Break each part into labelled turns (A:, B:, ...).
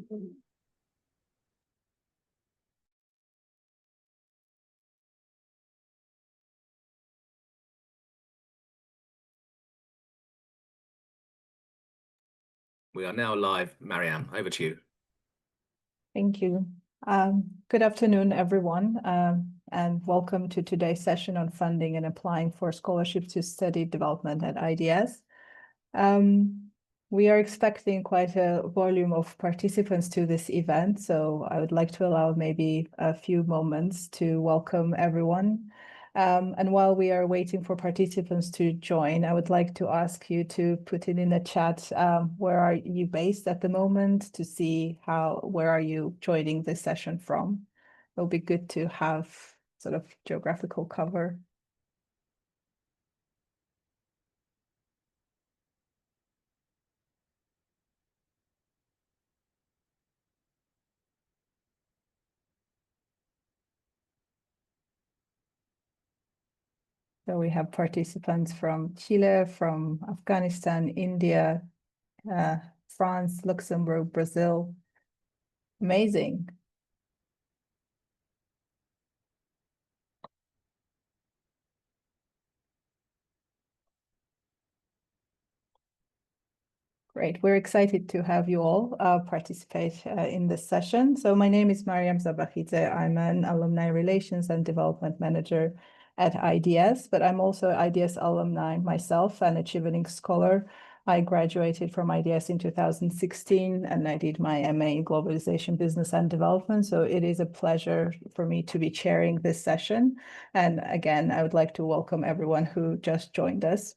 A: We are now live. Mariam, over to you.
B: Thank you. Good afternoon, everyone, and welcome to today's session on funding and applying for scholarships to study development at IDS. We are expecting quite a volume of participants to this event, so I would like to allow maybe a few moments to welcome everyone. And while we are waiting for participants to join, I would like to ask you to put it in the chat, where are you based at the moment, to see where are you joining this session from. It'll be good to have sort of geographical cover. So we have participants from Chile, from Afghanistan, India, France, Luxembourg, Brazil. Amazing. Great. We're excited to have you all participate in this session. So my name is Mariam Zabakhidze. I'm an Alumni Relations and Development Manager at IDS, but I'm also IDS alumni myself and a Chevening Scholar. I graduated from IDS in 2016 and I did my MA in Globalization, Business and Development. So it is a pleasure for me to be chairing this session. And again, I would like to welcome everyone who just joined us.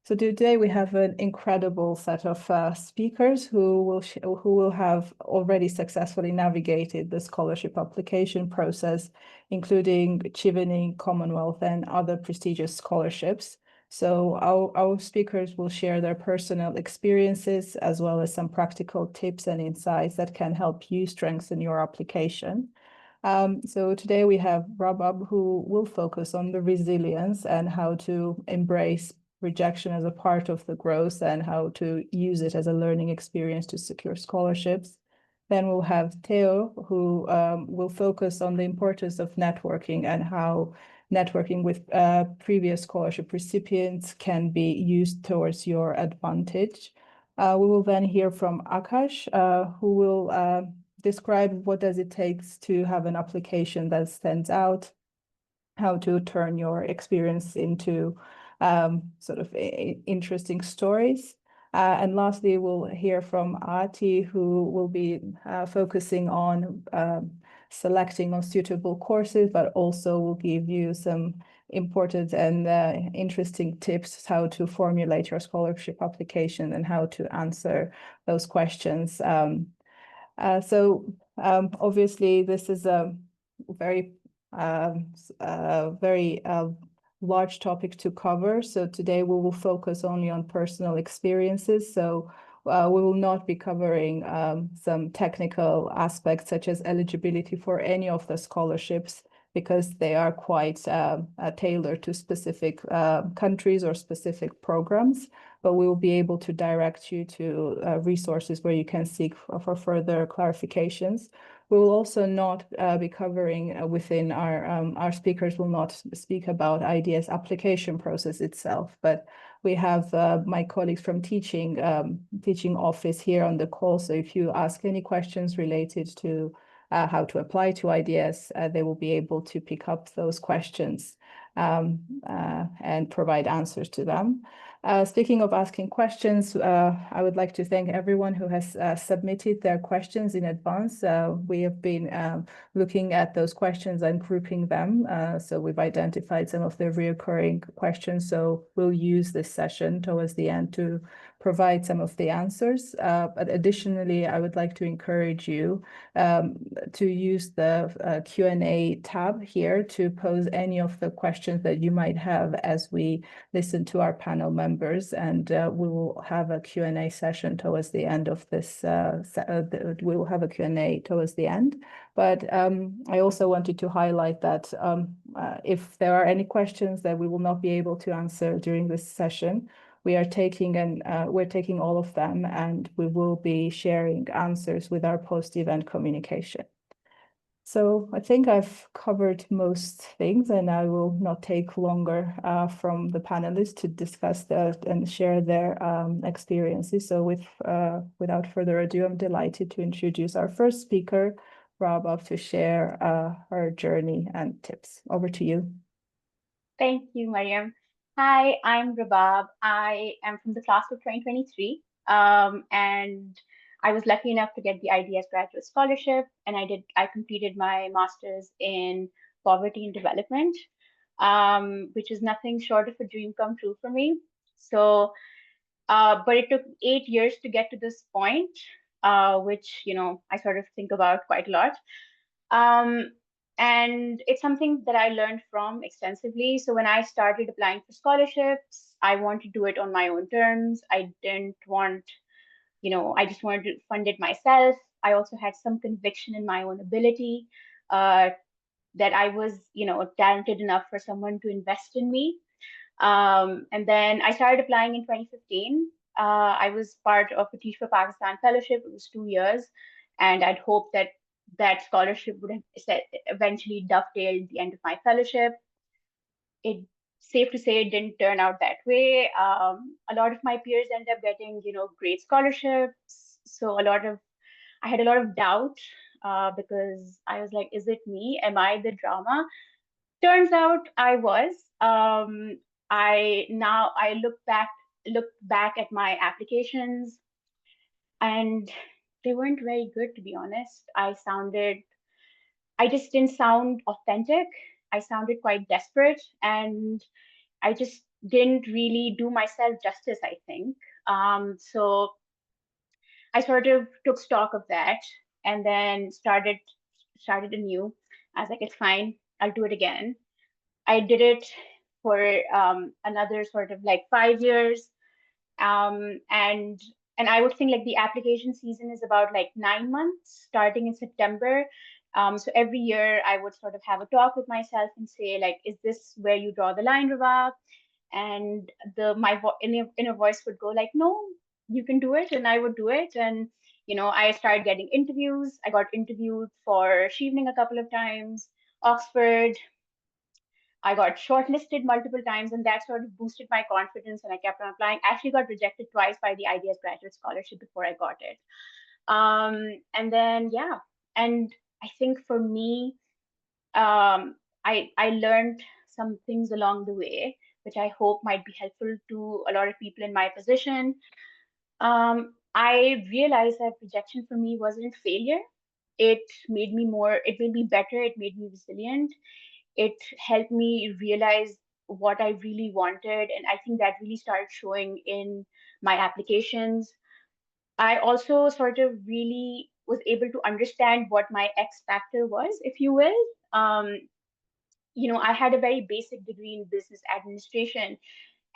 B: So today we have an incredible set of speakers who will have already successfully navigated the scholarship application process, including Chevening, Commonwealth, and other prestigious scholarships. So our speakers will share their personal experiences as well as some practical tips and insights that can help you strengthen your application. So today we have Rabab, who will focus on the resilience and how to embrace rejection as a part of the growth and how to use it as a learning experience to secure scholarships. Then we'll have Theo, who will focus on the importance of networking and how networking with previous scholarship recipients can be used towards your advantage. We will then hear from Akash, who will describe what does it take to have an application that stands out, how to turn your experience into sort of interesting stories. And lastly, we'll hear from Ati, who will be focusing on selecting on suitable courses, but also will give you some important and interesting tips how to formulate your scholarship application and how to answer those questions. Obviously, this is a very large topic to cover. So today we will focus only on personal experiences. So we will not be covering some technical aspects such as eligibility for any of the scholarships, because they are quite tailored to specific countries or specific programs. But we will be able to direct you to resources where you can seek for further clarifications. We will also not be covering within our speakers will not speak about IDS application process itself, but we have my colleagues from teaching office here on the call. So if you ask any questions related to how to apply to IDS, they will be able to pick up those questions and provide answers to them. Speaking of asking questions, I would like to thank everyone who has submitted their questions in advance. We have been looking at those questions and grouping them. So we've identified some of the recurring questions. So we'll use this session towards the end to provide some of the answers. But additionally, I would like to encourage you to use the Q&A tab here to pose any of the questions that you might have as we listen to our panel members, and we will have a Q&A session towards the end of this. We will have a Q&A towards the end. But I also wanted to highlight that if there are any questions that we will not be able to answer during this session, we're taking all of them, and we will be sharing answers with our post-event communication. So I think I've covered most things, and I will not take longer from the panelists to discuss and share their experiences. So without further ado, I'm delighted to introduce our first speaker, Rabab, to share her journey and tips. Over to you.
C: Thank you, Mariam. Hi, I'm Rabab. I am from the class of 2023, and I was lucky enough to get the IDS Graduate Scholarship, and I completed my master's in poverty and development, which is nothing short of a dream come true for me. So, but it took 8 years to get to this point, which I sort of think about quite a lot. And it's something that I learned from extensively. So when I started applying for scholarships, I wanted to do it on my own terms. I didn't want, I just wanted to fund it myself. I also had some conviction in my own ability, that I was, talented enough for someone to invest in me. And then I started applying in 2015. I was part of a Teach for Pakistan fellowship. It was 2 years, and I'd hoped that that scholarship would have eventually dovetailed the end of my fellowship. It's safe to say it didn't turn out that way. A lot of my peers ended up getting, great scholarships. So I had a lot of doubt, because I was like, is it me? Am I the drama? Turns out I was. I look back at my applications, and they weren't very good, to be honest. I just didn't sound authentic. I sounded quite desperate, and I just didn't really do myself justice, I think. So I sort of took stock of that, and then started anew. I was like, it's fine, I'll do it again. I did it for another sort of like 5 years. And I would think like the application season is about like 9 months, starting in September. So every year I would sort of have a talk with myself and say, like, is this where you draw the line, Rabab? And my inner voice would go like, no, you can do it, and I would do it. And I started getting interviews. I got interviewed for Chevening a couple of times, Oxford. I got shortlisted multiple times, and that sort of boosted my confidence, and I kept on applying. Actually got rejected twice by the IDS Graduate Scholarship before I got it. And then, yeah, and I think for me, I learned some things along the way, which I hope might be helpful to a lot of people in my position. I realized that rejection for me wasn't failure. It made me better. It made me resilient. It helped me realize what I really wanted. And I think that really started showing in my applications. I also sort of really was able to understand what my X factor was, if you will. I had a very basic degree in business administration,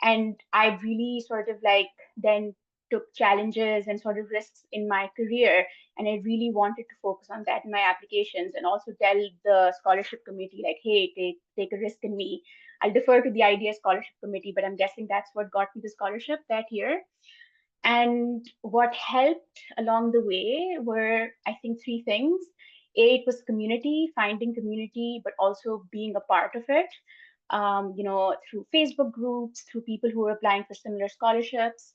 C: and I really sort of like then took challenges and sort of risks in my career, and I really wanted to focus on that in my applications, and also tell the scholarship committee like, hey, take a risk in me. I'll defer to the IDS scholarship committee, but I'm guessing that's what got me the scholarship that year. And what helped along the way were, I think, 3 things. It was community, finding community, but also being a part of it, through Facebook groups, through people who are applying for similar scholarships,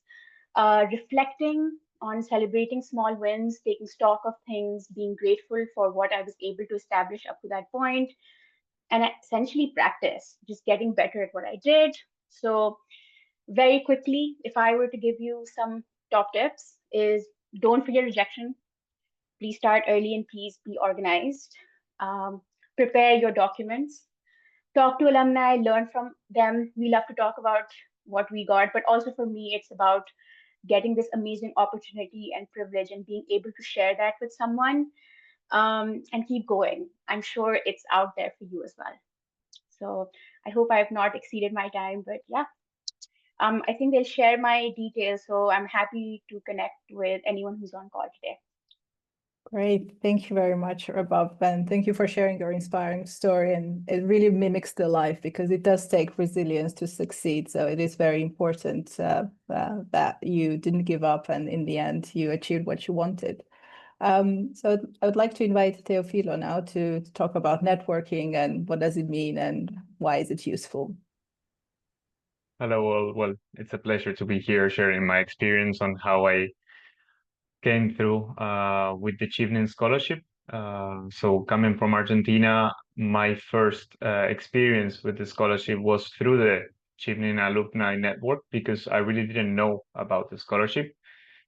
C: reflecting on celebrating small wins, taking stock of things, being grateful for what I was able to establish up to that point, and essentially practice, just getting better at what I did. So very quickly, if I were to give you some top tips, is don't fear rejection. Please start early and please be organized. Prepare your documents. Talk to alumni, learn from them. We love to talk about what we got, but also for me, it's about getting this amazing opportunity and privilege and being able to share that with someone, and keep going. I'm sure it's out there for you as well. So I hope I have not exceeded my time, but yeah. I think they'll share my details, so I'm happy to connect with anyone who's on call today.
B: Great. Thank you very much, Rabab, and thank you for sharing your inspiring story. And it really mimics the life because it does take resilience to succeed. So it is very important that you didn't give up and in the end you achieved what you wanted. So I would like to invite Teofilo now to talk about networking and what does it mean and why is it useful?
D: Hello, all. Well, it's a pleasure to be here sharing my experience on how I came through with the Chevening Scholarship. So coming from Argentina, my first experience with the scholarship was through the Chevening Alumni Network because I really didn't know about the scholarship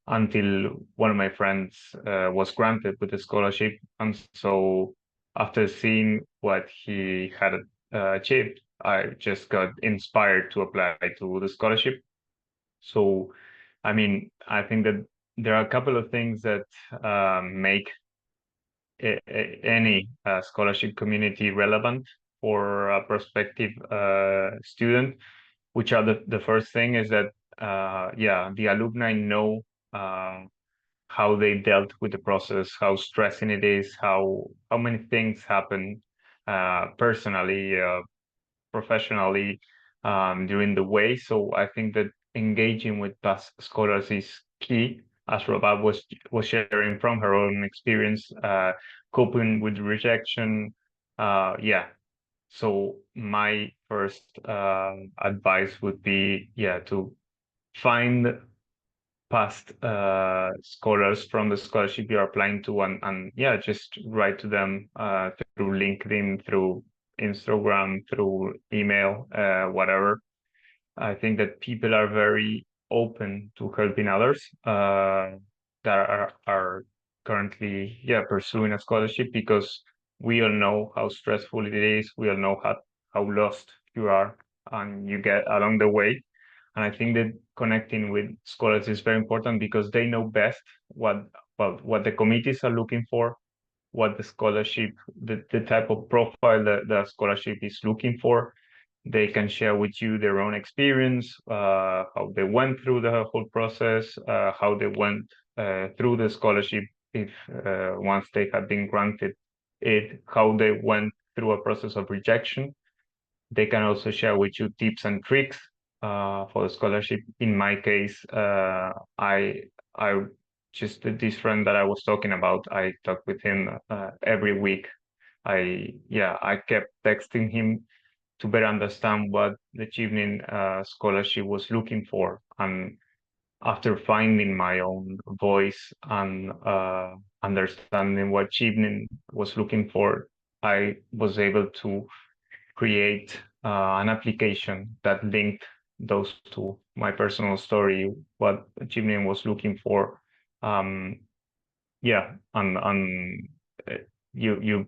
D: until one of my friends was granted with the scholarship. And so after seeing what he had achieved, I just got inspired to apply to the scholarship. So, I mean, I think that there are a couple of things that make any scholarship community relevant for a prospective student, which are the first thing is that, yeah, the alumni know how they dealt with the process, how stressing it is, how many things happen personally, professionally during the way. So I think that engaging with past scholars is key, as Rabab was sharing from her own experience, coping with rejection. Yeah. So my first advice would be, yeah, to find past scholars from the scholarship you're applying to and yeah, just write to them through LinkedIn, through Instagram, through email, whatever. I think that people are very open to helping others that are currently, yeah, pursuing a scholarship because we all know how stressful it is. We all know how lost you are and you get along the way. And I think that connecting with scholars is very important because they know best what the committees are looking for, what the scholarship, the type of profile that the scholarship is looking for. They can share with you their own experience, how they went through the whole process, how they went through the scholarship if once they had been granted it, how they went through a process of rejection. They can also share with you tips and tricks for the scholarship. In my case, I just this friend that I was talking about, I talked with him every week. I kept texting him to better understand what the Chevening scholarship was looking for. And after finding my own voice and understanding what Chevening was looking for, I was able to create an application that linked those to my personal story, what Chevening was looking for. Yeah, and you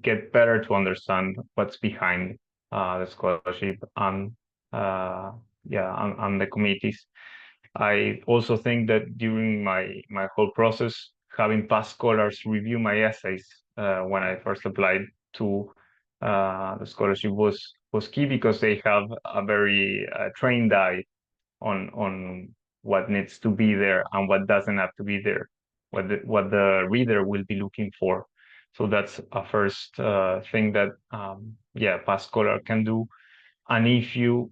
D: get better to understand what's behind the scholarship and and the committees. I also think that during my whole process, having past scholars review my essays when I first applied to the scholarship was key because they have a very trained eye on what needs to be there and what doesn't have to be there, what the reader will be looking for. So that's a first thing that past scholar can do. And if you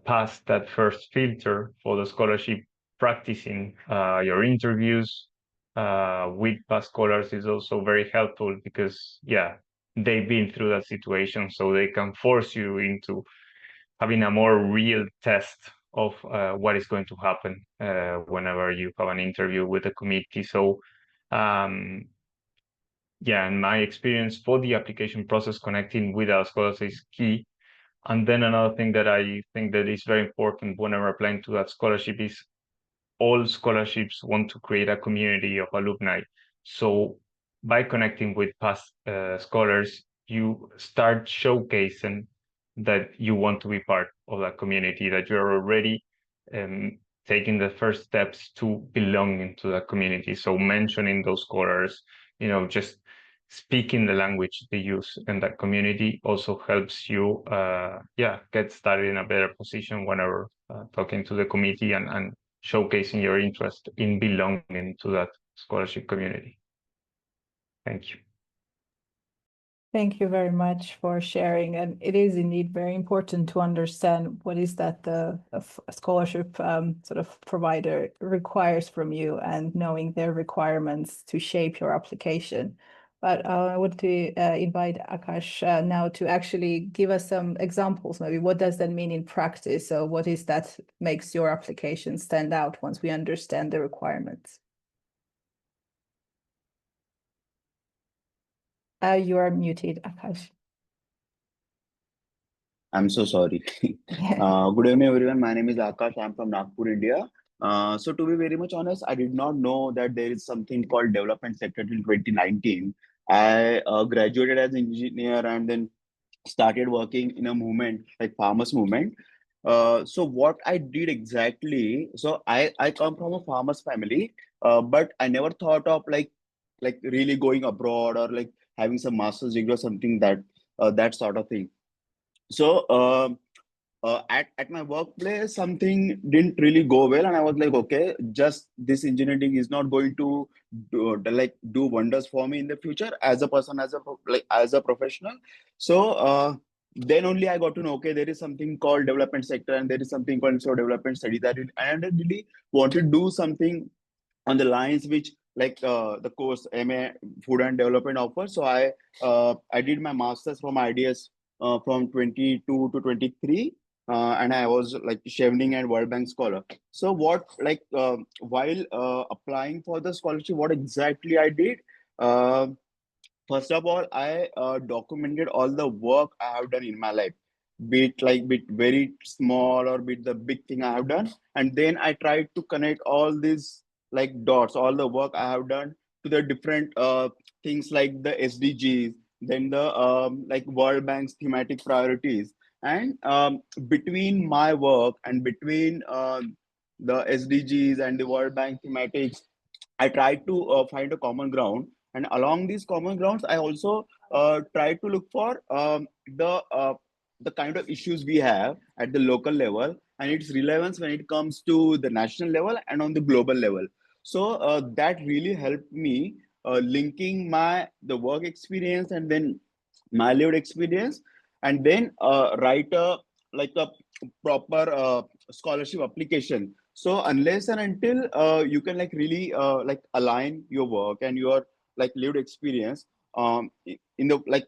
D: pass that first filter for the scholarship, practicing your interviews with past scholars is also very helpful because they've been through that situation, so they can force you into having a more real test of what is going to happen whenever you have an interview with the committee. So in my experience for the application process, connecting with our scholars is key. And then another thing that I think that is very important whenever applying to that scholarship is all scholarships want to create a community of alumni. So by connecting with past scholars, you start showcasing that you want to be part of that community, that you're already taking the first steps to belong into that community. So mentioning those scholars, just speaking the language they use in that community also helps you get started in a better position whenever talking to the committee and showcasing your interest in belonging to that scholarship community. Thank you.
B: Thank you very much for sharing. And it is indeed very important to understand what is that the scholarship sort of provider requires from you, and knowing their requirements to shape your application. But I want to invite Akash now to actually give us some examples. Maybe what does that mean in practice? So what is that makes your application stand out once we understand the requirements? You are muted, Akash.
E: I'm so sorry. Good evening, everyone. My name is Akash. I'm from Nagpur, India. So to be very much honest, I did not know that there is something called development sector till 2019. I graduated as an engineer and then started working in a movement like farmers movement. So what I did exactly, so I come from a farmers family, but I never thought of like really going abroad or like having some master's degree or something that sort of thing. So at my workplace, something didn't really go well, and I was like, okay, just this engineering is not going to do wonders for me in the future as a person, as a professional. So then only I got to know, okay, there is something called development sector, and there is something called development studies. And I really wanted to do something on the lines which the course MA Food and Development offers. So I did my masters from IDS from 22 to 23, and I was like Chevening and World Bank scholar. So what while applying for the scholarship, what exactly I did? First of all, I documented all the work I have done in my life, be it very small or be it the big thing I have done, and then I tried to connect all these like dots, all the work I have done to the different things like the SDGs, then the like World Bank's thematic priorities, and between my work and between the SDGs and the World Bank thematics, I tried to find a common ground, and along these common grounds, I also tried to look for the kind of issues we have at the local level and its relevance when it comes to the national level and on the global level. So that really helped me linking the work experience and then my lived experience, and then write a proper scholarship application. So unless and until you can really align your work and your lived experience in the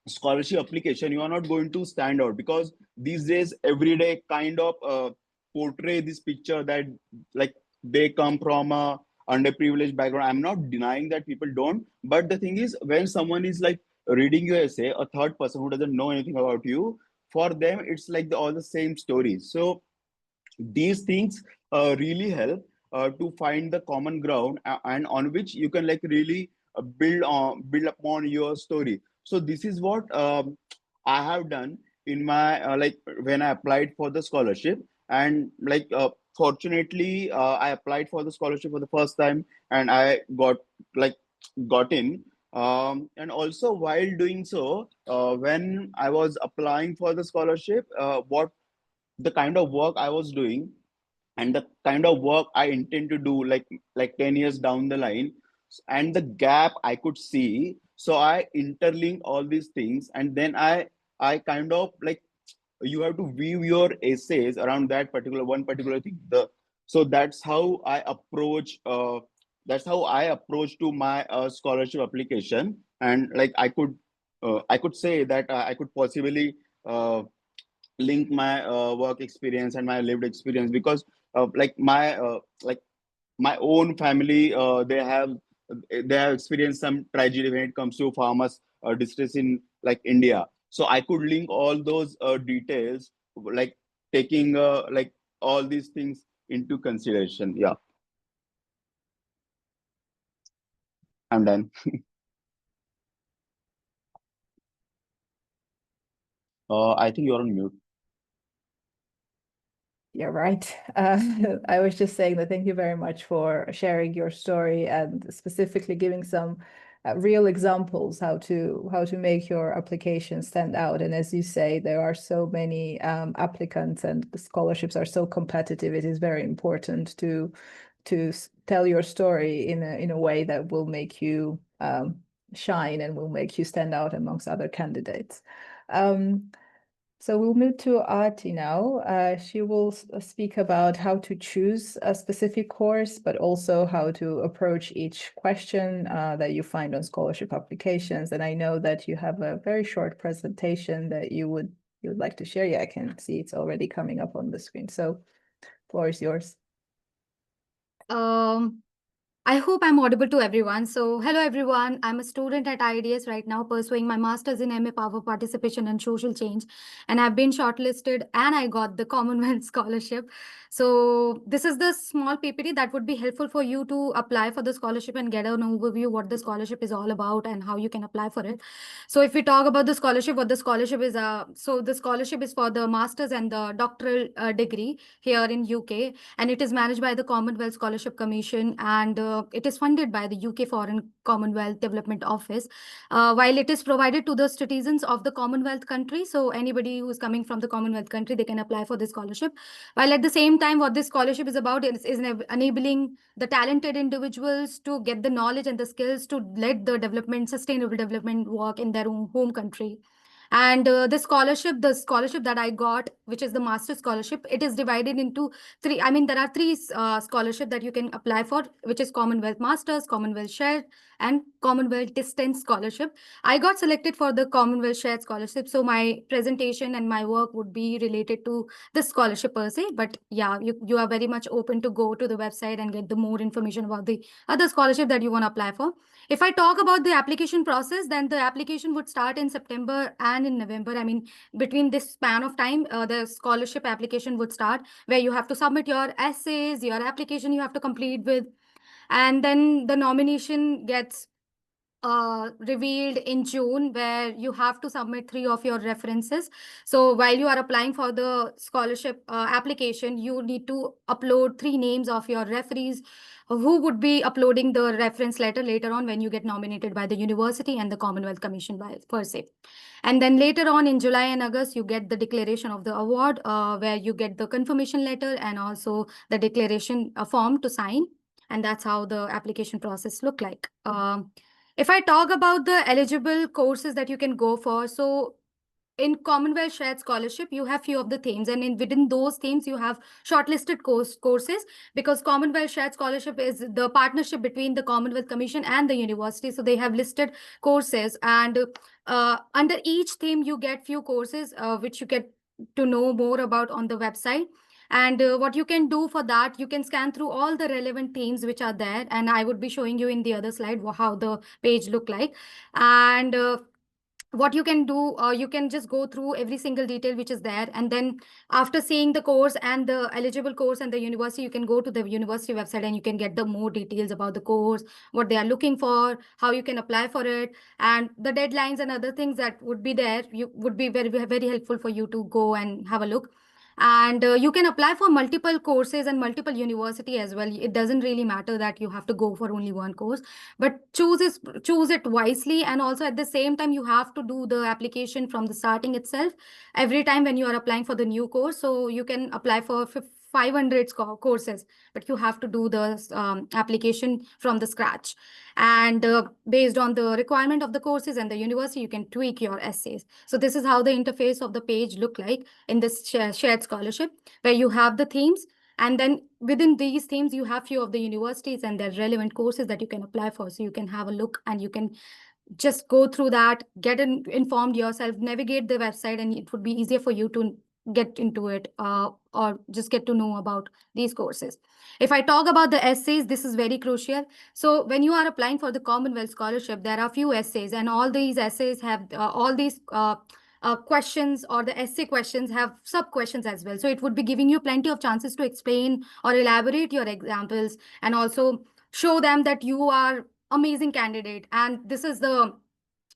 E: scholarship application, you are not going to stand out, because these days every day kind of portray this picture that like they come from a underprivileged background. I'm not denying that people don't, but the thing is, when someone is like reading your essay, a third person who doesn't know anything about you, for them it's like all the same stories. So these things really help to find the common ground, and on which you can really build upon your story. So this is what I have done in my when I applied for the scholarship, and fortunately I applied for the scholarship for the first time, and I got in. And also while doing so, when I was applying for the scholarship, what the kind of work I was doing and the kind of work I intend to do like 10 years down the line, and the gap I could see. So I interlink all these things, and then I kind of you have to view your essays around that particular thing. So that's how I approach to my scholarship application. And I could say that I could possibly link my work experience and my lived experience, because my own family, they have experienced some tragedy when it comes to farmers distress in India. So I could link all those details, taking all these things into consideration. Yeah, I'm done. I think you're on mute.
B: You're right. I was just saying that thank you very much for sharing your story and specifically giving some real examples how to make your application stand out. And as you say, there are so many applicants and the scholarships are so competitive. It is very important to to tell your story in a way that will make you shine and will make you stand out amongst other candidates. So we'll move to Aarti now. She will speak about how to choose a specific course, but also how to approach each question that you find on scholarship applications. And I know that you have a very short presentation that you would like to share. Yeah, I can see it's already coming up on the screen. So floor is yours.
F: I hope I'm audible to everyone. So hello, everyone. I'm a student at IDS right now pursuing my master's in MA Power Participation and Social Change. And I've been shortlisted and I got the Commonwealth Scholarship. So this is the small PPT that would be helpful for you to apply for the scholarship and get an overview what the scholarship is all about and how you can apply for it. So if we talk about the scholarship, what the scholarship is, so the scholarship is for the master's and the doctoral degree here in UK, and it is managed by the Commonwealth Scholarship Commission, and it is funded by the UK Foreign Commonwealth Development Office, while it is provided to the citizens of the Commonwealth country. So anybody who is coming from the Commonwealth country, they can apply for this scholarship. While at the same time, what this scholarship is about is enabling the talented individuals to get the knowledge and the skills to lead the development, sustainable development work in their own home country. And the scholarship that I got, which is the master's scholarship, it is divided into three. I mean, there are three scholarships that you can apply for, which is Commonwealth Masters, Commonwealth Shared, and Commonwealth Distance Scholarship. I got selected for the Commonwealth Shared Scholarship, so my presentation and my work would be related to this scholarship per se. But yeah, you are very much open to go to the website and get the more information about the other scholarship that you want to apply for. If I talk about the application process, then the application would start in September and in November. I mean, between this span of time, the scholarship application would start, where you have to submit your essays, your application you have to complete with, and then the nomination gets revealed in June, where you have to submit 3 of your references. So while you are applying for the scholarship application, you need to upload 3 names of your referees who would be uploading the reference letter later on when you get nominated by the university and the Commonwealth Commission per se. And then later on in July and August, you get the declaration of the award, where you get the confirmation letter and also the declaration form to sign. And that's how the application process look like. If I talk about the eligible courses that you can go for, so in Commonwealth Shared Scholarship, you have few of the themes, and within those themes, you have shortlisted courses, because Commonwealth Shared Scholarship is the partnership between the Commonwealth Commission and the university. So they have listed courses, and under each theme, you get few courses, which you get to know more about on the website. And what you can do for that, you can scan through all the relevant themes which are there. And I would be showing you in the other slide how the page look like. And what you can do, you can just go through every single detail which is there. And then after seeing the course and the eligible course and the university, you can go to the university website and you can get the more details about the course, what they are looking for, how you can apply for it, and the deadlines and other things that would be there. You would be very, very helpful for you to go and have a look. And you can apply for multiple courses and multiple university as well. It doesn't really matter that you have to go for only one course, but choose it wisely. And also at the same time, you have to do the application from the starting itself every time when you are applying for the new course. So you can apply for 500 courses, but you have to do the application from the scratch. And based on the requirement of the courses and the university, you can tweak your essays. So this is how the interface of the page look like in this shared scholarship, where you have the themes. And then within these themes, you have few of the universities and their relevant courses that you can apply for. So you can have a look and you can just go through that, get informed yourself, navigate the website, and it would be easier for you to get into it, or just get to know about these courses. If I talk about the essays, this is very crucial. So when you are applying for the Commonwealth Scholarship, there are few essays, and all these essays have all these questions, or the essay questions have sub questions as well. So it would be giving you plenty of chances to explain or elaborate your examples, and also show them that you are amazing candidate. And this is the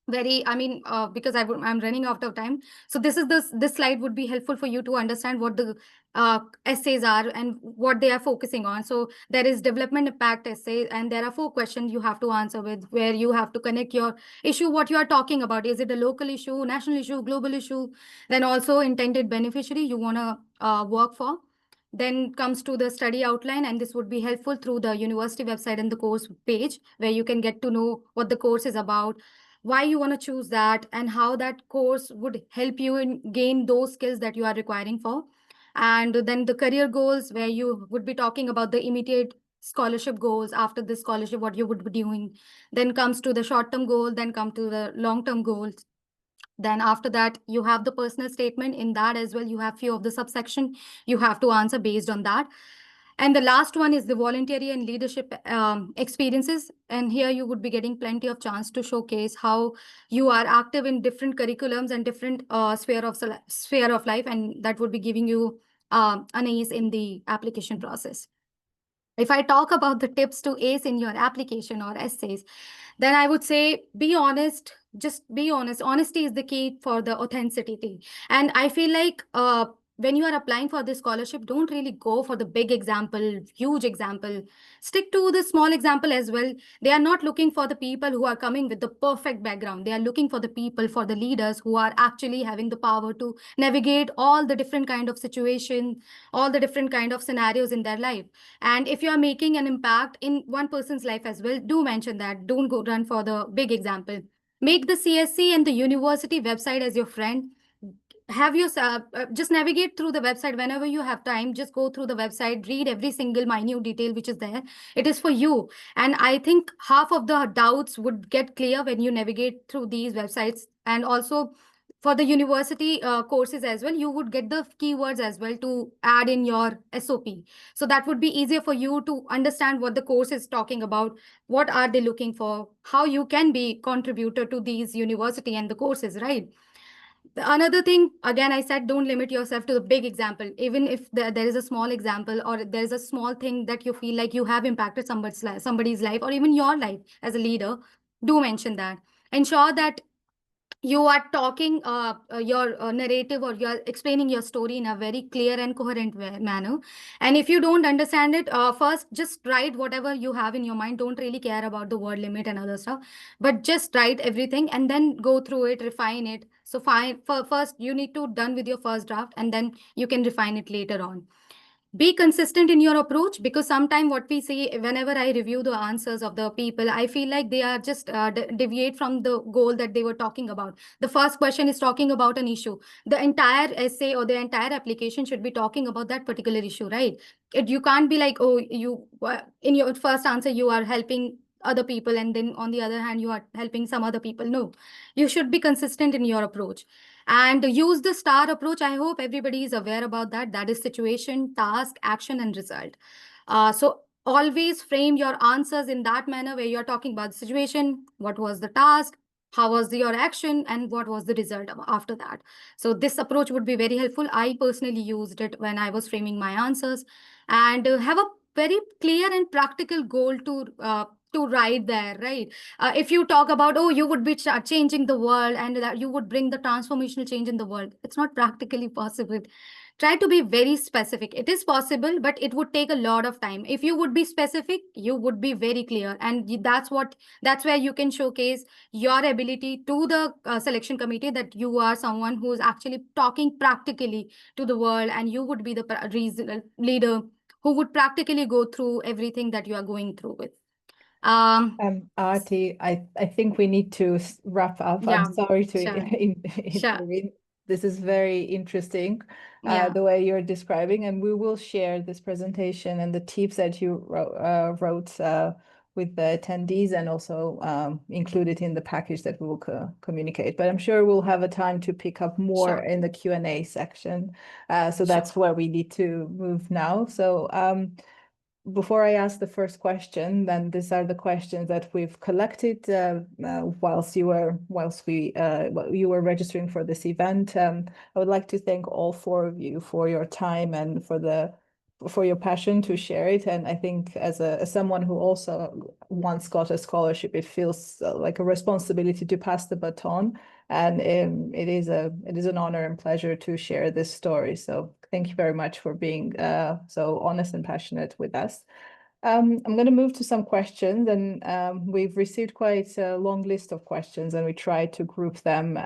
F: very, I mean, because I'm running out of time. So this slide would be helpful for you to understand what the essays are and what they are focusing on. So there is development impact essay, and there are 4 questions you have to answer with, where you have to connect your issue, what you are talking about. Is it a local issue, national issue, global issue? Then also intended beneficiary you want to work for. Then comes to the study outline, and this would be helpful through the university website and the course page, where you can get to know what the course is about, why you want to choose that, and how that course would help you in gain those skills that you are requiring for. And then the career goals, where you would be talking about the immediate scholarship goals after this scholarship, what you would be doing. Then comes to the short-term goal, then come to the long-term goals. Then after that, you have the personal statement. In that as well, you have few of the subsection you have to answer based on that. And the last one is the voluntary and leadership experiences. And here you would be getting plenty of chance to showcase how you are active in different curriculums and different sphere of life. And that would be giving you an ace in the application process. If I talk about the tips to ace in your application or essays, then I would say be honest. Just be honest. Honesty is the key for the authenticity. And I feel like when you are applying for this scholarship, don't really go for the big example, huge example. Stick to the small example as well. They are not looking for the people who are coming with the perfect background. They are looking for the people, for the leaders who are actually having the power to navigate all the different kind of situations, all the different kind of scenarios in their life. And if you are making an impact in one person's life as well, do mention that. Don't go run for the big example. Make the CSC and the university website as your friend. Have your just navigate through the website whenever you have time. Just go through the website, read every single minute detail which is there. It is for you. And I think half of the doubts would get clear when you navigate through these websites. And also for the university courses as well, you would get the keywords as well to add in your SOP. So that would be easier for you to understand what the course is talking about, what are they looking for, how you can be contributor to these university and the courses, right? Another thing, again, I said, don't limit yourself to the big example. Even if there is a small example or there is a small thing that you feel like you have impacted somebody's life or even your life as a leader, do mention that. Ensure that you are talking your narrative, or you're explaining your story in a very clear and coherent manner. And if you don't understand it, first just write whatever you have in your mind. Don't really care about the word limit and other stuff, but just write everything and then go through it, refine it. So first you need to done with your first draft, and then you can refine it later on. Be consistent in your approach, because sometimes what we see whenever I review the answers of the people, I feel like they are just deviate from the goal that they were talking about. The first question is talking about an issue. The entire essay or the entire application should be talking about that particular issue, right? You can't be like, oh, you in your first answer you are helping other people, and then on the other hand you are helping some other people. No, you should be consistent in your approach. And use the STAR approach. I hope everybody is aware about that. That is situation, task, action, and result. So always frame your answers in that manner, where you're talking about the situation, what was the task, how was your action, and what was the result after that. So this approach would be very helpful. I personally used it when I was framing my answers. And have a very clear and practical goal to write there, right? If you talk about, oh, you would be changing the world and that you would bring the transformational change in the world, it's not practically possible. Try to be very specific. It is possible, but it would take a lot of time. If you would be specific, you would be very clear, and that's where you can showcase your ability to the selection committee, that you are someone who is actually talking practically to the world, and you would be the leader who would practically go through everything that you are going through with.
B: Aarti, I think we need to wrap up.
F: Yeah,
B: I'm sorry to
F: sure.
B: intervene. This is very interesting,
F: Yeah.
B: the way you're describing, and we will share this presentation and the tips that you wrote with the attendees, and also include it in the package that we will communicate. But I'm sure we'll have a time to pick up more
F: Sure.
B: in the Q&A section. So
F: Sure.
B: that's where we need to move now. So before I ask the first question, then these are the questions that we've collected whilst you were registering for this event. I would like to thank all four of you for your time and for your passion to share it. And I think as someone who also once got a scholarship, it feels like a responsibility to pass the baton. And it is an honor and pleasure to share this story. So thank you very much for being so honest and passionate with us. I'm going to move to some questions, and we've received quite a long list of questions, and we try to group them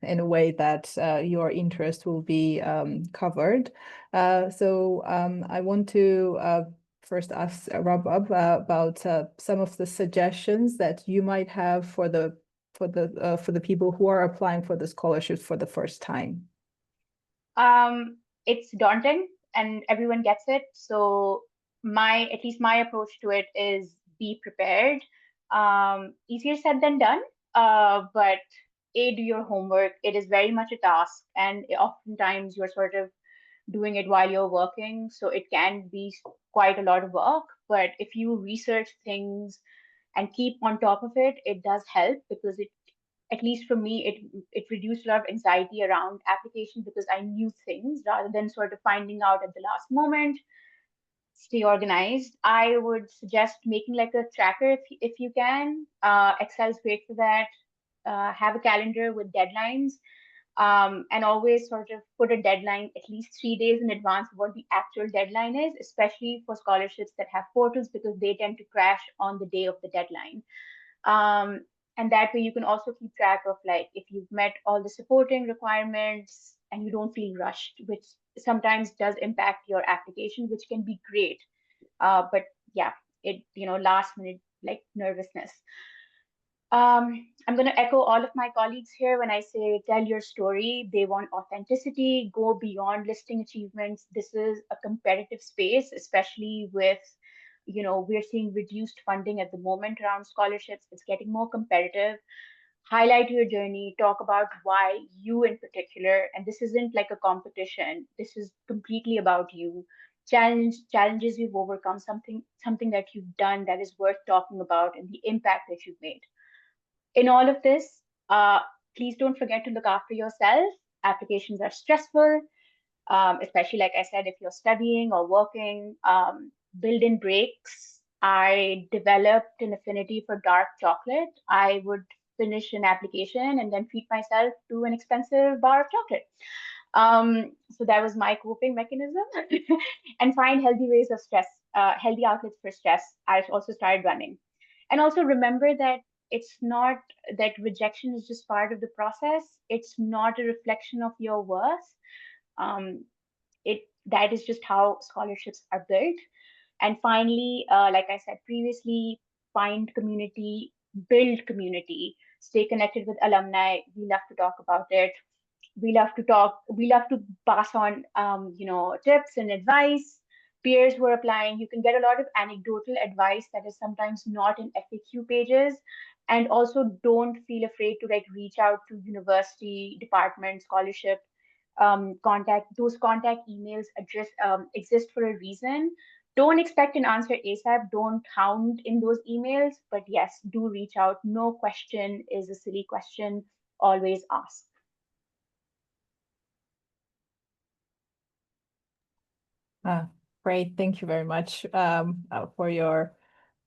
B: in a way that your interest will be covered. So I want to first ask Rabab about some of the suggestions that you might have for the people who are applying for the scholarships for the first time.
C: It's daunting, and everyone gets it. So at least my approach to it is be prepared. Easier said than done, but do your homework. It is very much a task, and oftentimes you're sort of doing it while you're working, so it can be quite a lot of work. But if you research things and keep on top of it, it does help, because at least for me, it reduced a lot of anxiety around application, because I knew things rather than sort of finding out at the last moment. Stay organized. I would suggest making like a tracker if you can. Excel is great for that. Have a calendar with deadlines, and always sort of put a deadline at least 3 days in advance of what the actual deadline is, especially for scholarships that have portals, because they tend to crash on the day of the deadline. And that way you can also keep track of, like, if you've met all the supporting requirements and you don't feel rushed, which sometimes does impact your application, which can be great. But yeah, last minute, like, nervousness. I'm going to echo all of my colleagues here when I say tell your story. They want authenticity, go beyond listing achievements. This is a competitive space, especially with, we're seeing reduced funding at the moment around scholarships. It's getting more competitive. Highlight your journey, talk about why you in particular, and this isn't like a competition. This is completely about you. Challenges you've overcome, something that you've done that is worth talking about, and the impact that you've made. In all of this, please don't forget to look after yourself. Applications are stressful, especially, like I said, if you're studying or working. Build in breaks. I developed an affinity for dark chocolate. I would finish an application and then treat myself to an expensive bar of chocolate. So that was my coping mechanism. And find healthy ways of stress, healthy outlets for stress. I also started running. And also remember that it's not that rejection is just part of the process. It's not a reflection of your worth. That is just how scholarships are built. And finally, like I said previously, find community, build community, stay connected with alumni. We love to talk about it. We love to pass on, tips and advice. Peers who are applying, you can get a lot of anecdotal advice that is sometimes not in FAQ pages. And also don't feel afraid to reach out to university, department, scholarship, those contact emails exist for a reason. Don't expect an answer ASAP. Don't hound in those emails, but yes, do reach out. No question is a silly question. Always ask.
B: Great. Thank you very much for your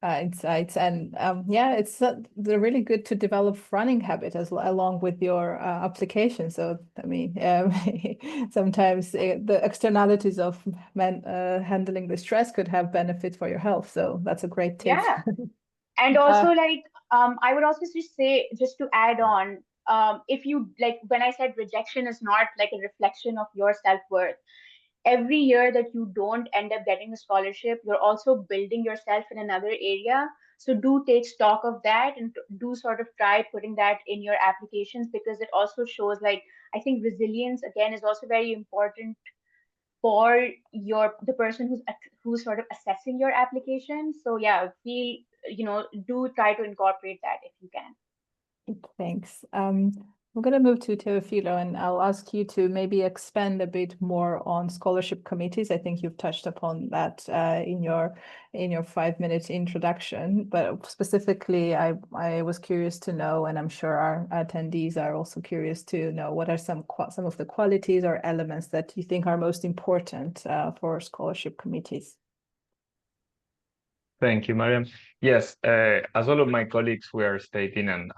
B: insights. And it's really good to develop running habit along with your application. So, I mean, sometimes the externalities of handling the stress could have benefit for your health. So that's a great tip.
C: Yeah. And also, I would also just say, just to add on, if you, like, when I said rejection is not like a reflection of your self-worth, every year that you don't end up getting a scholarship, you're also building yourself in another area. So do take stock of that, and do sort of try putting that in your applications, because it also shows, like, I think resilience again is also very important for the person who's sort of assessing your application. So yeah, do try to incorporate that if you can.
B: Thanks. We're going to move to Teofilo, and I'll ask you to maybe expand a bit more on scholarship committees. I think you've touched upon that in your 5-minute introduction, but specifically, I was curious to know, and I'm sure our attendees are also curious to know, what are some of the qualities or elements that you think are most important for scholarship committees?
D: Thank you, Mariam. Yes, as all of my colleagues were stating, and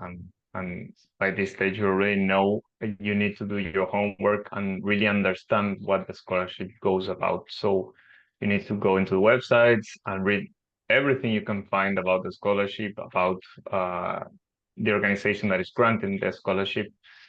D: by this stage you already know, you need to do your homework and really understand what the scholarship goes about. So you need to go into the websites and read everything you can find about the scholarship, about the organization that is granting the scholarship,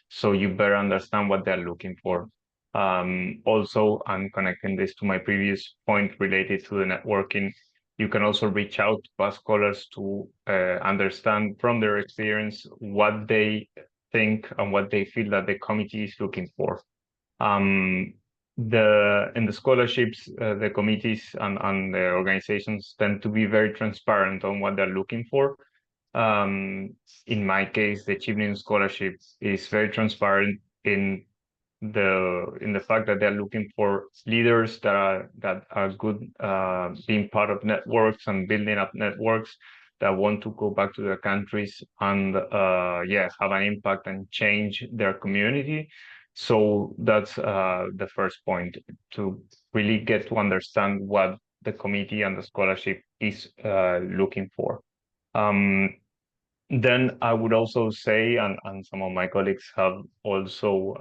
D: so you better understand what they're looking for. Also, I'm connecting this to my previous point related to the networking. You can also reach out to past scholars to understand from their experience what they think and what they feel that the committee is looking for. In the scholarships, the committees and the organizations tend to be very transparent on what they're looking for. In my case, the Chevening Scholarship is very transparent in the fact that they're looking for leaders that are good being part of networks and building up networks that want to go back to their countries and have an impact and change their community. So that's the first point, to really get to understand what the committee and the scholarship is looking for. Then I would also say, and some of my colleagues have also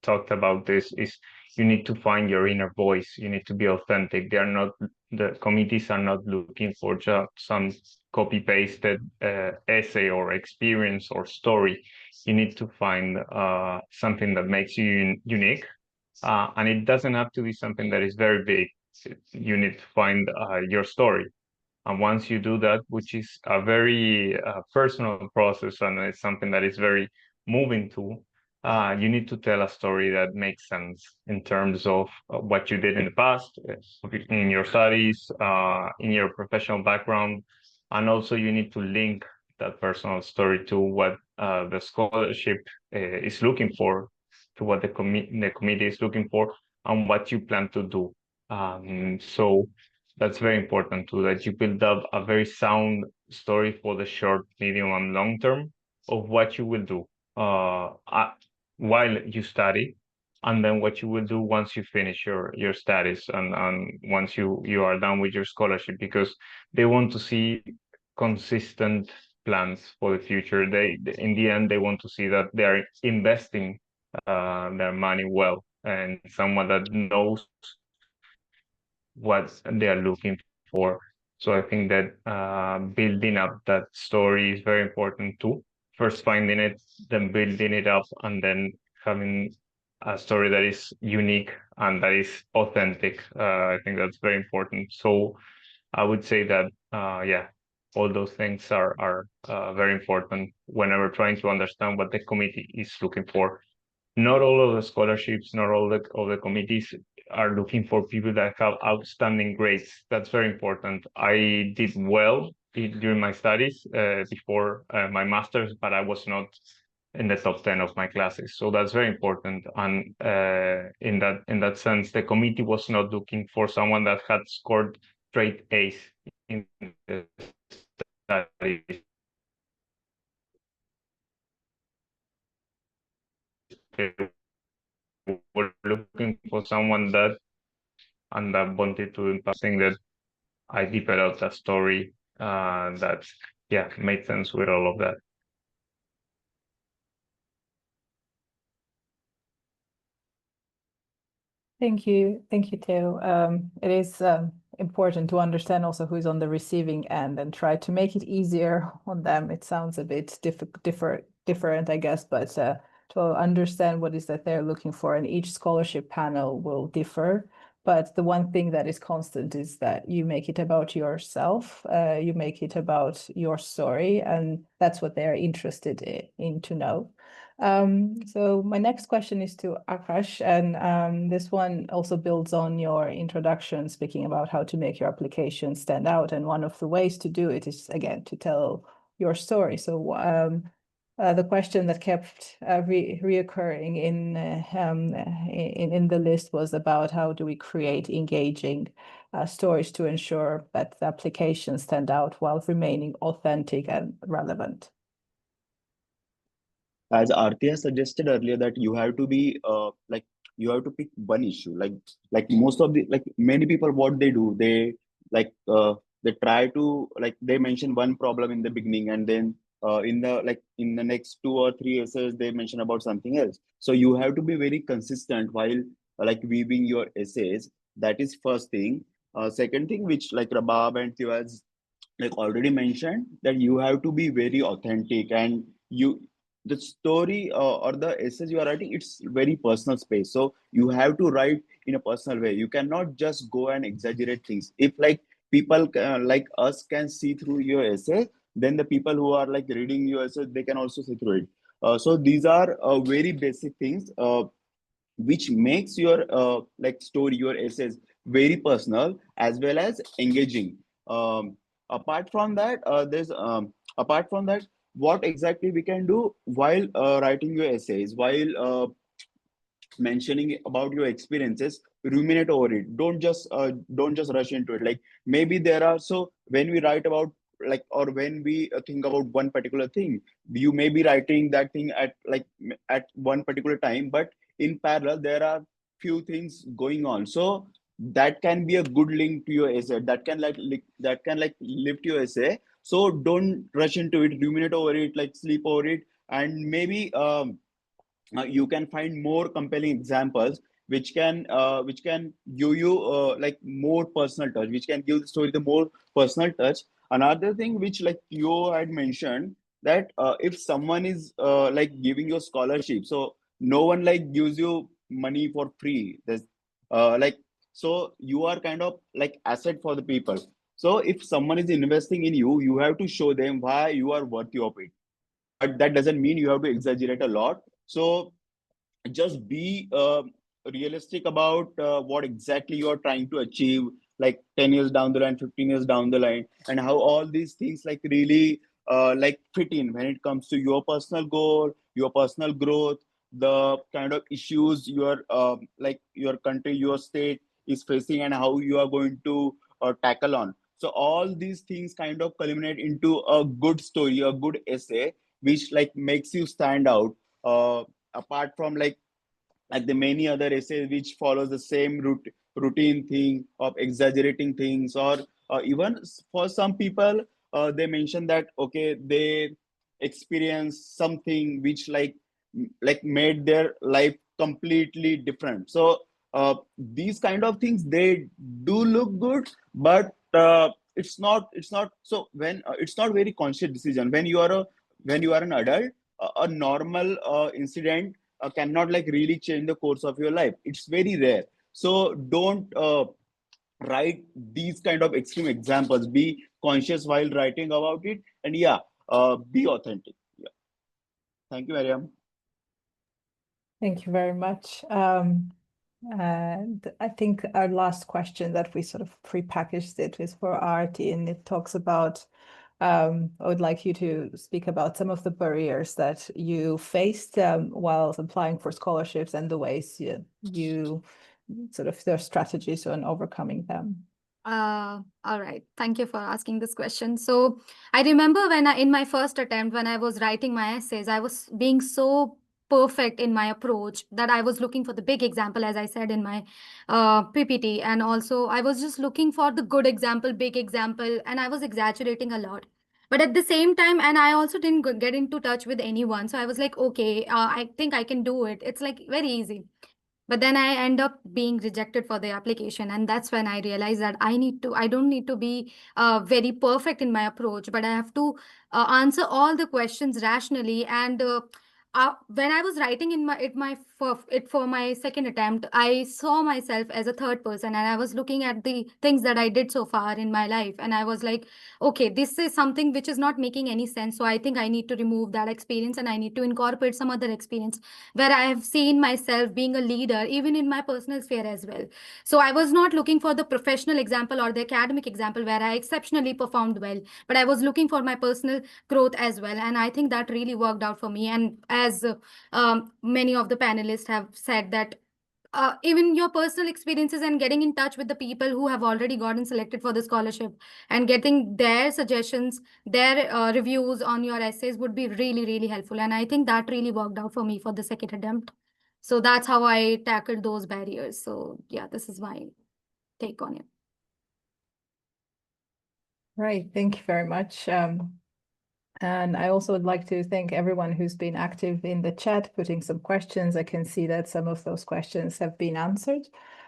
D: talked about this, is you need to find your inner voice. You need to be authentic. The committees are not looking for just some copy-pasted essay or experience or story. You need to find something that makes you unique. And it doesn't have to be something that is very big. You need to find your story. And once you do that, which is a very personal process, and it's something that is very moving to, you need to tell a story that makes sense in terms of what you did in the past, in your studies, in your professional background. And also you need to link that personal story to what the scholarship is looking for, to what the committee is looking for, and what you plan to do. So that's very important too, that you build up a very sound story for the short, medium, and long term of what you will do while you study, and then what you will do once you finish your studies and once you are done with your scholarship, because they want to see consistent plans for the future. In the end, they want to see that they are investing their money well, and someone that knows what they are looking for. So I think that building up that story is very important too. First finding it, then building it up, and then having a story that is unique and that is authentic. I think that's very important. So I would say that, all those things are very important whenever trying to understand what the committee is looking for. Not all of the scholarships, not all the committees are looking for people that have outstanding grades. That's very important. I did well during my studies before my master's, but I was not in the top 10 of my classes. So that's very important. And in that sense, the committee was not looking for someone that had scored straight A's in the studies. They were looking for someone that wanted to impact, thing that I developed a story that made sense with all of that.
B: Thank you, Theo. It is important to understand also who's on the receiving end and try to make it easier on them. It sounds a bit different, I guess, but to understand what is that they're looking for, and each scholarship panel will differ. But the one thing that is constant is that you make it about yourself, you make it about your story, and that's what they're interested in to know. So my next question is to Akash, and this one also builds on your introduction, speaking about how to make your application stand out. And one of the ways to do it is, again, to tell your story. So the question that kept reoccurring in the list was about how do we create engaging stories to ensure that the applications stand out while remaining authentic and relevant.
E: As Arthia suggested earlier, that you have to be you have to pick one issue. Like most of the many people, what they do, they try to they mention one problem in the beginning, and then in the next 2 or 3 essays they mention about something else. So you have to be very consistent while weaving your essays. That is first thing. Second thing, which like Rabab and Tiwaz like already mentioned, that you have to be very authentic, and the story or the essays you are writing, it's very personal space. So you have to write in a personal way. You cannot just go and exaggerate things. If like people like us can see through your essay, then the people who are like reading your essay, they can also see through it. So these are very basic things which makes your like story, your essays very personal as well as engaging. Apart from that, apart from that, what exactly we can do while writing your essays, while mentioning about your experiences, ruminate over it. Don't just rush into it. Like maybe there are, so when we write about like, or when we think about one particular thing, you may be writing that thing at like at one particular time, but in parallel there are few things going on. So that can be a good link to your essay, that can that can like lift your essay. So don't rush into it, ruminate over it, like sleep over it, and maybe you can find more compelling examples which can give you like more personal touch, which can give the story the more personal touch. Another thing which like you had mentioned, that if someone is like giving you a scholarship, so no one like gives you money for free. There's like, so you are kind of like asset for the people. So if someone is investing in you, you have to show them why you are worthy of it, but that doesn't mean you have to exaggerate a lot. So just be realistic about what exactly you're trying to achieve, like 10 years down the line, 15 years down the line, and how all these things like really like fit in when it comes to your personal goal, your personal growth, the kind of issues your like your country, your state is facing, and how you are going to tackle on. So all these things kind of culminate into a good story, a good essay, which like makes you stand out, apart from like the many other essays which follows the same routine thing of exaggerating things. Or even for some people, they mention that okay, they experience something which like made their life completely different. So these kind of things, they do look good, but it's not so when it's not very conscious decision. When you are an adult, a normal incident cannot like really change the course of your life. It's very rare. So don't write these kind of extreme examples. Be conscious while writing about it, and yeah, be authentic. Yeah. Thank you, Mariam.
B: Thank you very much. And I think our last question that we sort of prepackaged it is for Arti, and it talks about, I would like you to speak about some of the barriers that you faced while applying for scholarships, and the ways you sort of their strategies on overcoming them.
F: All right. Thank you for asking this question. So I remember when in my first attempt, when I was writing my essays, I was being so perfect in my approach that I was looking for the big example, as I said in my PPT. And also I was just looking for the good example, big example, and I was exaggerating a lot. But at the same time, and I also didn't get into touch with anyone. So I was like, okay, I think I can do it. It's like very easy. But then I end up being rejected for the application, and that's when I realized that I don't need to be very perfect in my approach, but I have to answer all the questions rationally. And when I was writing in for my second attempt, I saw myself as a third person, and I was looking at the things that I did so far in my life, and I was like, okay, this is something which is not making any sense. So I think I need to remove that experience, and I need to incorporate some other experience where I have seen myself being a leader, even in my personal sphere as well. So I was not looking for the professional example or the academic example where I exceptionally performed well, but I was looking for my personal growth as well. And I think that really worked out for me. And as many of the panelists have said, that even your personal experiences and getting in touch with the people who have already gotten selected for the scholarship and getting their suggestions, their reviews on your essays would be really, really helpful. And I think that really worked out for me for the second attempt. So that's how I tackled those barriers. So yeah, this is my take on it.
B: Right, thank you very much. And I also would like to thank everyone who's been active in the chat, putting some questions. I can see that some of those questions have been answered.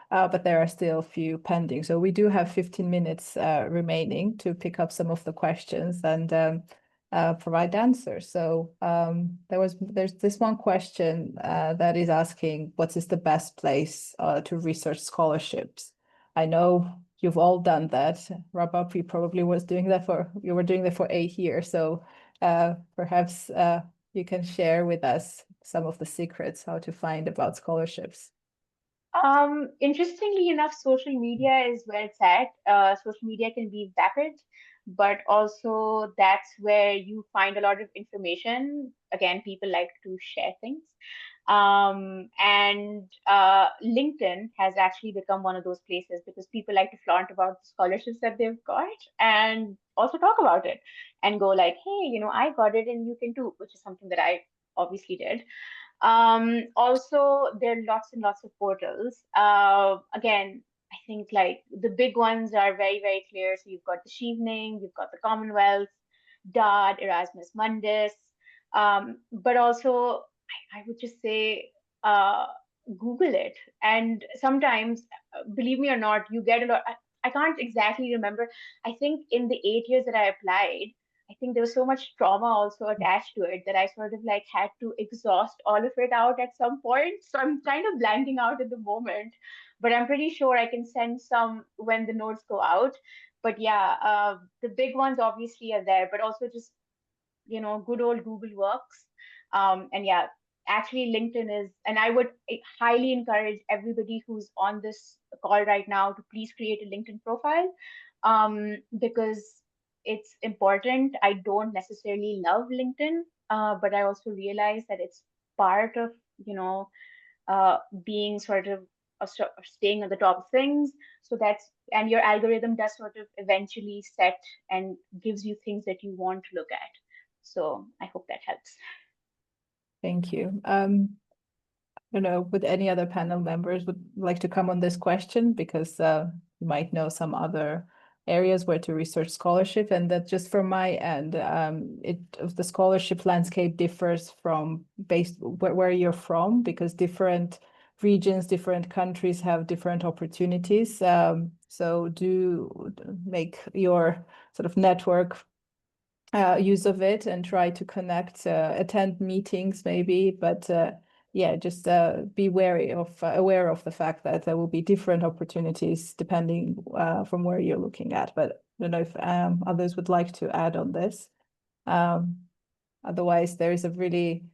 B: but there are still a few pending. So we do have 15 minutes remaining to pick up some of the questions and provide answers. So there's this one question that is asking, what is the best place to research scholarships? I know you've all done that. Rabab, you probably were doing that for 8 years. So perhaps you can share with us some of the secrets how to find about scholarships.
C: Interestingly enough, social media is where it's at. Social media can be vapid, but also that's where you find a lot of information. Again, people like to share things. And LinkedIn has actually become one of those places because people like to flaunt about the scholarships that they've got and also talk about it and go like, hey, I got it and you can too, which is something that I obviously did. Also, there are lots and lots of portals. Again, I think like the big ones are very, very clear. So you've got the Chevening, you've got the Commonwealth, DAD, Erasmus Mundus. But also, I would just say Google it. And sometimes, believe me or not, you get a lot. I can't exactly remember. I think in the 8 years that I applied, I think there was so much trauma also attached to it that I sort of like had to exhaust all of it out at some point. So I'm kind of blanking out at the moment, but I'm pretty sure I can send some when the notes go out. But yeah, the big ones obviously are there, but also just, good old Google works. And yeah, actually LinkedIn is, and I would highly encourage everybody who's on this call right now to please create a LinkedIn profile, because it's important. I don't necessarily love LinkedIn, but I also realize that it's part of, being sort of staying on the top of things. So and your algorithm does sort of eventually set and gives you things that you want to look at. So I hope that helps.
B: Thank you. I don't know, would any other panel members would like to come on this question, because you might know some other areas where to research scholarship, and that just from my end, the scholarship landscape differs from based where you're from, because different regions, different countries have different opportunities. So do make your sort of network use of it and try to connect, attend meetings maybe, but yeah, just be aware of the fact that there will be different opportunities depending from where you're looking at. But I don't know if others would like to add on this. Otherwise, there is a really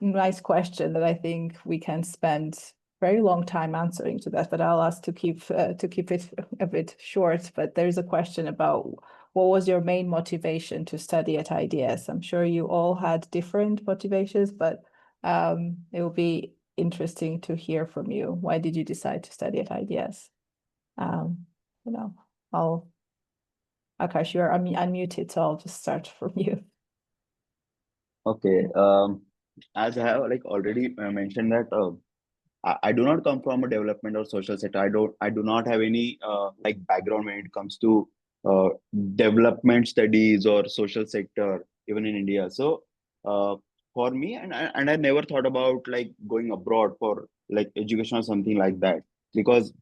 B: nice question that I think we can spend very long time answering to that, but I'll ask to keep it a bit short. But there's a question about what was your main motivation to study at IDS? I'm sure you all had different motivations, but it will be interesting to hear from you. Why did you decide to study at IDS? Akash, you're unmuted, so I'll just start from you.
E: Okay. As I have already mentioned that I do not come from a development or social sector. I do not have any background when it comes to development studies or social sector, even in India. So for me, and I never thought about going abroad for education or something like that, because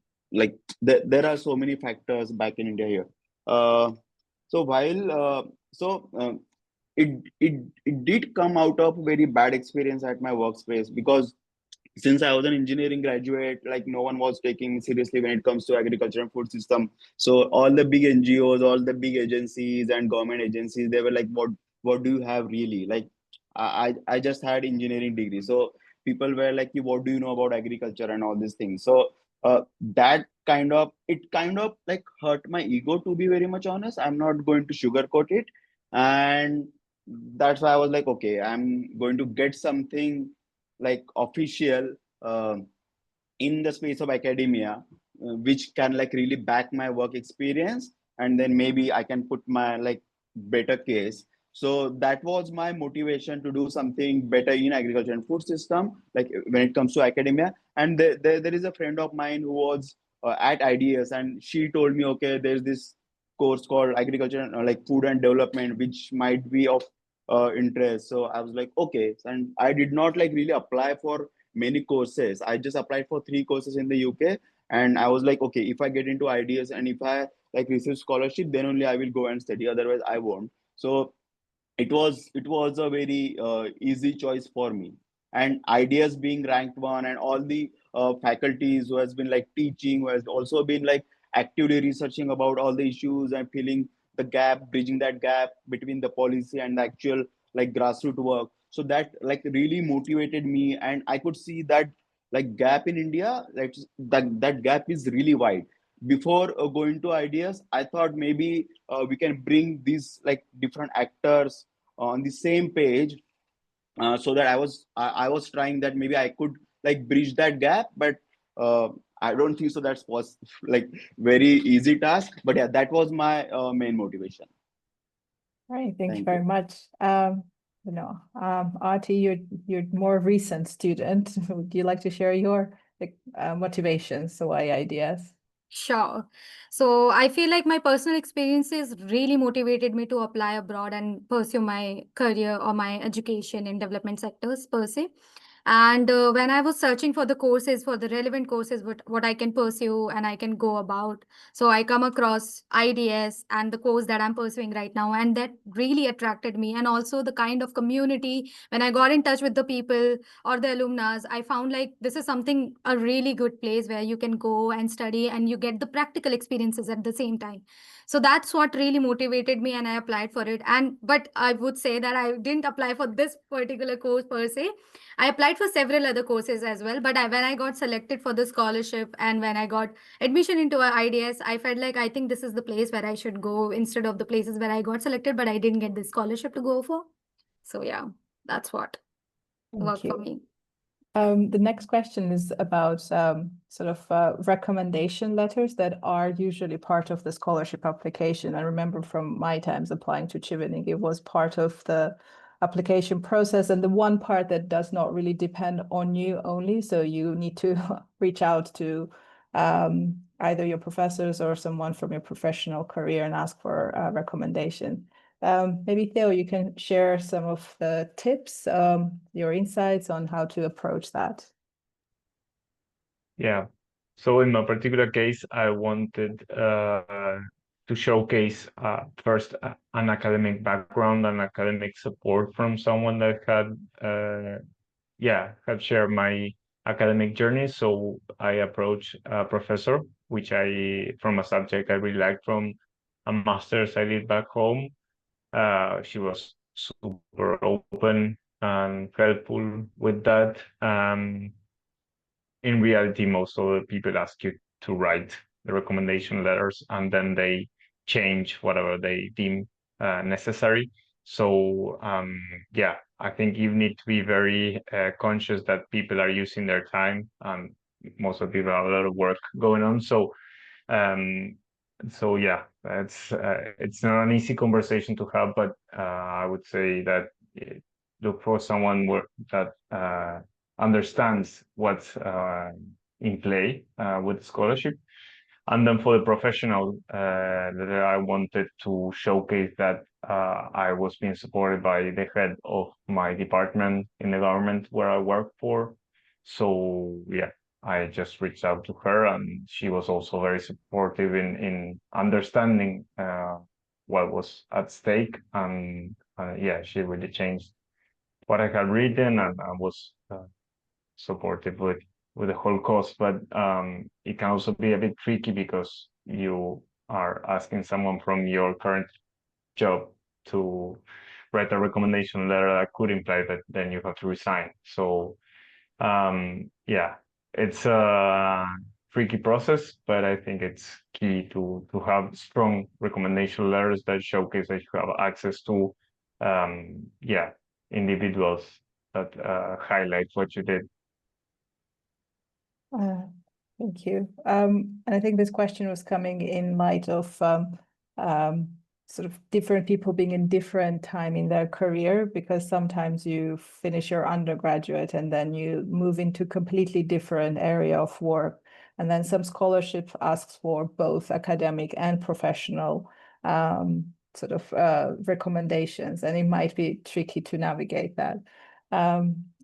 E: there are so many factors back in India here. It did come out of very bad experience at my workspace, because since I was an engineering graduate, no one was taking me seriously when it comes to agriculture and food system. So all the big NGOs, all the big agencies and government agencies, they were like, what do you have really? I just had engineering degree. So people were like, what do you know about agriculture and all these things? So that kind of hurt my ego, to be very much honest. I'm not going to sugarcoat it. And that's why I was like, okay, I'm going to get something official in the space of academia, which can really back my work experience, and then maybe I can put my better case. So that was my motivation to do something better in agriculture and food system, when it comes to academia. And there is a friend of mine who was at IDS, and she told me, okay, there's this course called agriculture, food and development, which might be of interest. So I was like, okay. And I did not really apply for many courses. I just applied for 3 courses in the UK, And I was like, okay, if I get into ideas and if I like receive scholarship, then only I will go and study, otherwise I won't. So it was a very easy choice for me. And ideas being ranked one, and all the faculties who has been like teaching, who has also been like actively researching about all the issues and filling the gap, bridging that gap between the policy and the actual like grassroots work. So that like really motivated me, and I could see that like gap in India, like that gap is really wide. Before going to ideas, I thought maybe we can bring these like different actors on the same page, so that I was trying that maybe I could like bridge that gap. But uh, I don't think so that's was like very easy task. But yeah, that was my main motivation.
B: All right, thank you
E: Thank
B: very
E: you.
B: much. Arti, you're more recent student. Would you like to share your motivations, so why ideas?
F: Sure. So I feel like my personal experiences really motivated me to apply abroad and pursue my career or my education in development sectors per se. And when I was searching for the courses, for the relevant courses, what I can pursue and I can go about, so I come across IDS and the course that I'm pursuing right now, and that really attracted me. And also the kind of community, when I got in touch with the people or the alumni, I found like this is something, a really good place where you can go and study and you get the practical experiences at the same time. So that's what really motivated me and I applied for it. But I would say that I didn't apply for this particular course per se. I applied for several other courses as well, but when I got selected for the scholarship and when I got admission into IDS, I felt like I think this is the place where I should go instead of the places where I got selected, but I didn't get the scholarship to go for. So yeah, that's what
B: Thank
F: worked for
B: you.
F: me.
B: The next question is about sort of recommendation letters that are usually part of the scholarship application. I remember from my times applying to Chevening, it was part of the application process, and the one part that does not really depend on you only. So you need to reach out to either your professors or someone from your professional career and ask for a recommendation. Maybe Theo, you can share some of the tips, your insights on how to approach that.
D: Yeah. So in my particular case, I wanted to showcase first an academic background and academic support from someone that had shared my academic journey. So I approached a professor, from a subject I really liked from a master's I did back home. She was super open and helpful with that. In reality, most of the people ask you to write the recommendation letters and then they change whatever they deem necessary. So I think you need to be very conscious that people are using their time, and most of the people have a lot of work going on. It's not an easy conversation to have, but I would say that look for someone that understands what's in play with the scholarship. And then for the professional, that I wanted to showcase that I was being supported by the head of my department in the government where I work for. So yeah, I just reached out to her, and she was also very supportive in understanding what was at stake. And she really changed what I had written, and I was supportive with the whole cause. But it can also be a bit tricky because you are asking someone from your current job to write a recommendation letter that could imply that then you have to resign. So it's a tricky process, but I think it's key to have strong recommendation letters that showcase that you have access to individuals that highlight what you did.
B: Thank you. And I think this question was coming in light of sort of different people being in different time in their career, because sometimes you finish your undergraduate and then you move into completely different area of work. And then some scholarship asks for both academic and professional recommendations, and it might be tricky to navigate that.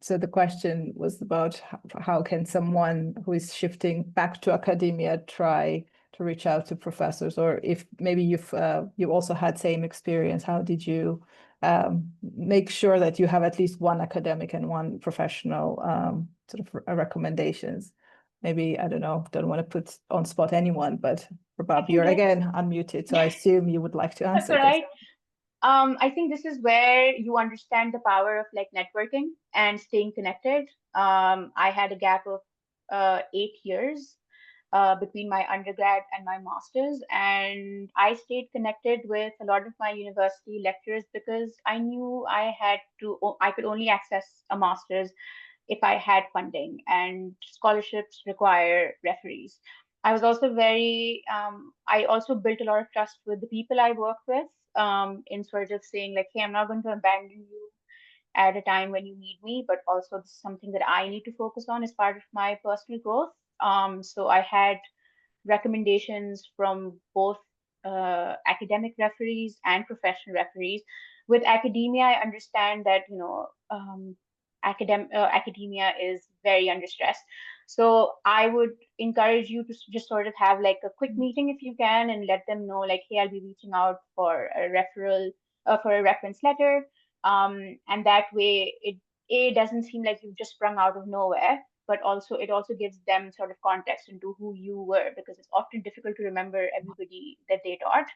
B: So the question was about how can someone who is shifting back to academia try to reach out to professors, or if maybe you also had same experience, how did you make sure that you have at least one academic and one professional sort of recommendations? Maybe, I don't know, don't want to put on spot anyone, but Rabab, you're again unmuted, so I assume you would like to answer
C: That's all right.
B: this.
C: I think this is where you understand the power of like networking and staying connected. I had a gap of 8 years between my undergrad and my master's, and I stayed connected with a lot of my university lecturers because I knew I could only access a master's if I had funding, and scholarships require referees. I was also I also built a lot of trust with the people I work with, in sort of saying like, hey, I'm not going to abandon you at a time when you need me, but also this is something that I need to focus on as part of my personal growth. So I had recommendations from both academic referees and professional referees. With academia, I understand that academia is very under stress. So I would encourage you to just sort of have like a quick meeting if you can, and let them know like, hey, I'll be reaching out for a referral, for a reference letter. And that way it doesn't seem like you've just sprung out of nowhere, but also it also gives them sort of context into who you were, because it's often difficult to remember everybody that they taught.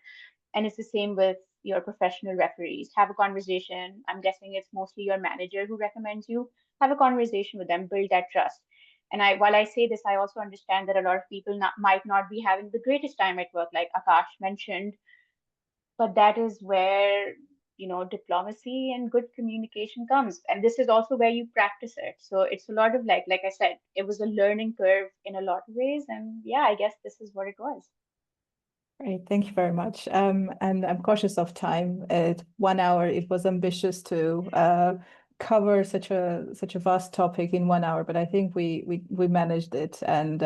C: And it's the same with your professional referees. Have a conversation. I'm guessing it's mostly your manager who recommends you. Have a conversation with them, build that trust. And while I say this, I also understand that a lot of people might not be having the greatest time at work, like Akash mentioned, but that is where diplomacy and good communication comes, and this is also where you practice it. So it's a lot of like I said, it was a learning curve in a lot of ways, and yeah, I guess this is what it was.
B: Great, thank you very much. And I'm cautious of time. At 1 hour, it was ambitious to cover such a vast topic in 1 hour, but I think we managed it. And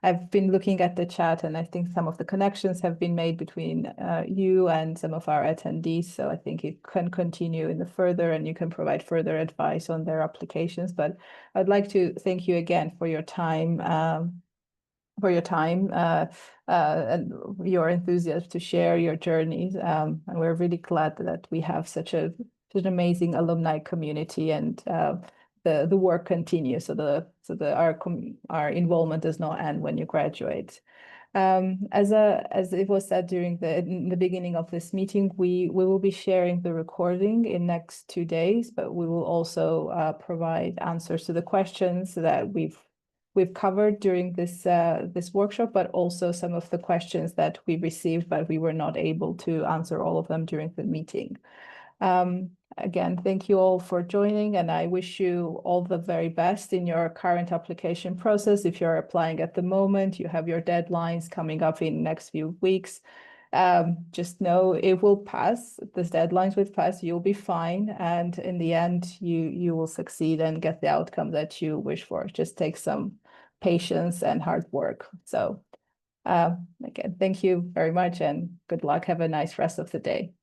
B: I've been looking at the chat, and I think some of the connections have been made between you and some of our attendees. So I think it can continue in the further, and you can provide further advice on their applications. But I'd like to thank you again for your time. And your enthusiasm to share your journeys. And we're really glad that we have such an amazing alumni community, and the work continues. So our involvement does not end when you graduate. As it was said in the beginning of this meeting, we will be sharing the recording in next 2 days, but we will also provide answers to the questions that we've covered during this workshop, but also some of the questions that we received, but we were not able to answer all of them during the meeting. Again, thank you all for joining, and I wish you all the very best in your current application process. If you're applying at the moment, you have your deadlines coming up in next few weeks. Just know it will pass. These deadlines will pass. You'll be fine, and in the end, you will succeed and get the outcome that you wish for. It just takes some patience and hard work. So again, thank you very much, and good luck. Have a nice rest of the day.